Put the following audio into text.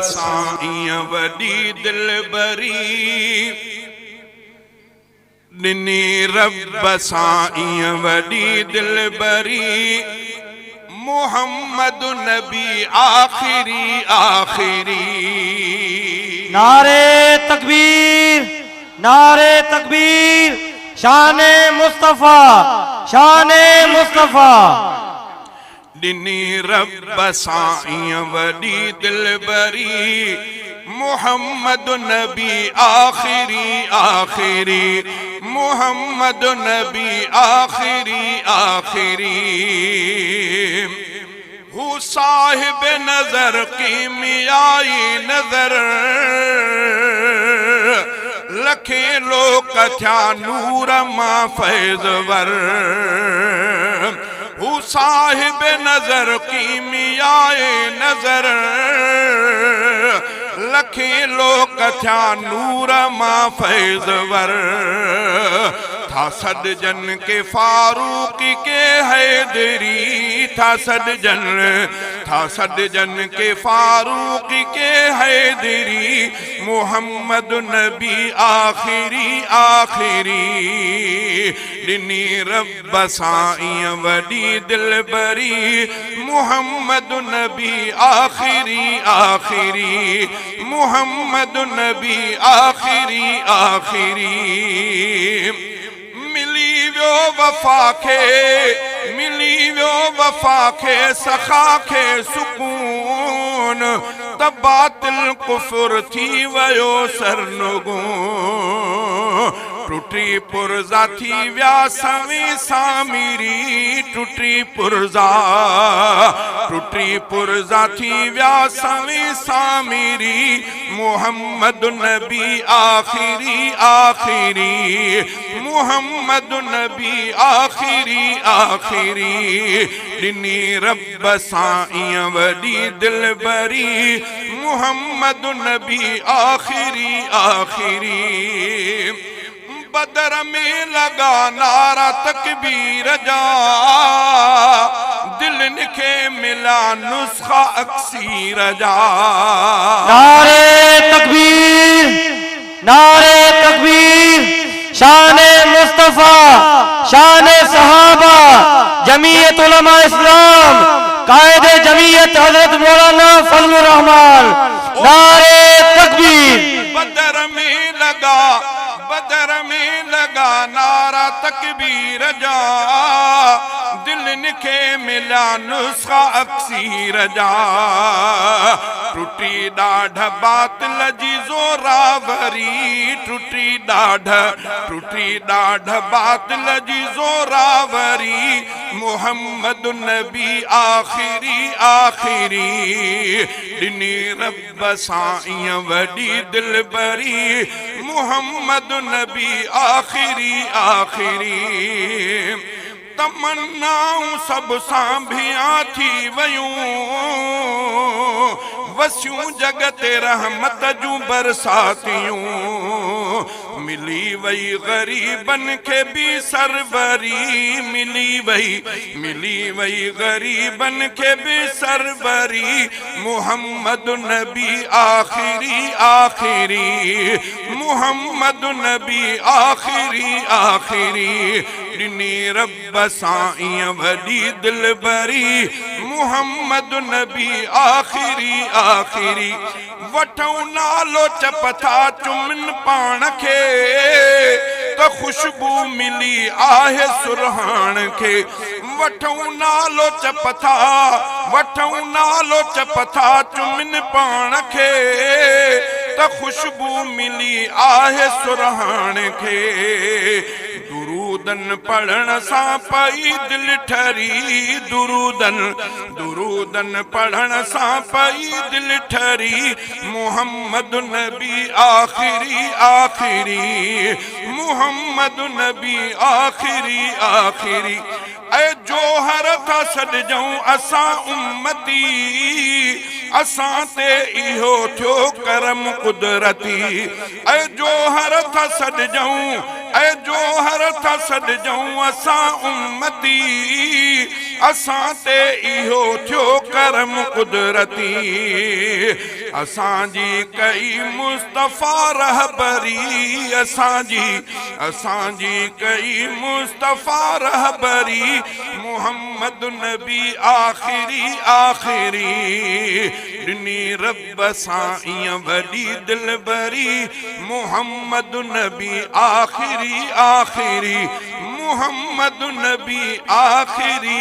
साईं वॾी दिलबरी ॾिनी रब साईं वॾी दिलबरी मोहम्मद नबी आखिरी आखिरी। नारे तकबीर, नारे तकबीर, शाने मुस्तफा, शाने मुस्तफा। ॾिनी रब साईं वॾी दिलबरी मोहम्मद नबी आखिरी आखिरी मोहम्मद नबी आखिरी आखिरी। हू साहिब नजर कीमियाई नजर लखे लोक थिया नूर मां फैज़वर। हू साहिब नजर कीमियाए नजर लखे लोक थिया नूर मां फैज़वर। था सॾजन के फारूक के हैदरी था सॾजन के फारूक के हैदरी मोहम्मद नबी आखिरी आखिरी। ॾिनी रब साईं वॾी दिलबरी मोहम्मद नबी आखिरी आखिरी मोहम्मद नबी आखिरी आखिरी। मिली वियो वफ़ा खे मिली वियो वफ़ा खे सखा खे सुकून त बातिल कुफुर थी वियो सरनुगूं। टुटी पुरज़ा थी विया सवी सामिरी टुटी पुरज़ा थी विया सवी सामिरी मोहम्मद नबी आखिरी आखिरी मोहम्मद नबी आखिरी आखिरी। ॾिनी रब साईं वॾी दिलबरी मोहम्मद नबी आखिरी आखिरी। बदर में लगा नारा तकबीर जा दिलनि खे मिला नुस्खा अक्सीर जा। नारे तकबीर, नारे तकबीर, शाने मुस्तफा, शाने सहाबा, जमीयत उलमा इस्लाम, कायदे जमीयत हजरत मौलाना फजलुर रहमान। नारे तकबीर। बदर में लगा नारा तकबीर जा दिलनि खे मिला नुस्खा अक्सीर जा। टुटी ॾाढ बातिल जी ज़ोरावरी टुटी ॾाढ बातिल जी ज़ोरावरी मोहम्मद नबी आखिरी आखिरी। ॾिनी रब साईं वॾी दिलबरी मोहम्मद नबी आखिरी आखिरी। तमन्नाऊं सब सांभिया थी वयूं वसियूं जग ते रहमत जूं बरसातियूं। मिली वई गरीबन के भी सरवरी मिली वई गरीबन के भी सरवरी मोहम्मद नबी आखिरी आखिरी मोहम्मद नबी आखिरी आखिरी। ॾिनी रब साईं वॾी दिलबरी मोहम्मद नबी आखिरी आखिरी। वठूं नालो चपथा चुमन पाण खे त खुशबू मिली आहे सुरहान खे। वठूं नालो चपथा चुमन पाण खे त खुशबू मिली आहे सुरहान खे। दुरूदन पढ़ण सां पई दिल ठरी दुरूदन पढ़ण सां पई दिल ठरी मोहम्मद नबी आखिरी आखिरी मोहम्मद नबी आखिरी आखिरी। ऐ जोहर था सॾजऊं असां उम्मती असां ते इहो थियो करम कुदरती। ऐ जोहर था सॾजऊं असां उम्मती असां ते इहो थियो करम कुदरती असांजी कई मुस्तफ़ा रहबरी असांजी कई मुस्तफ़ा रहबरी मोहम्मद नबी आखिरी ॾिनी रब सां ईअं वॾी दिलबरी मोहम्मद नबी आखिरी मोहम्मद नबी आखिरी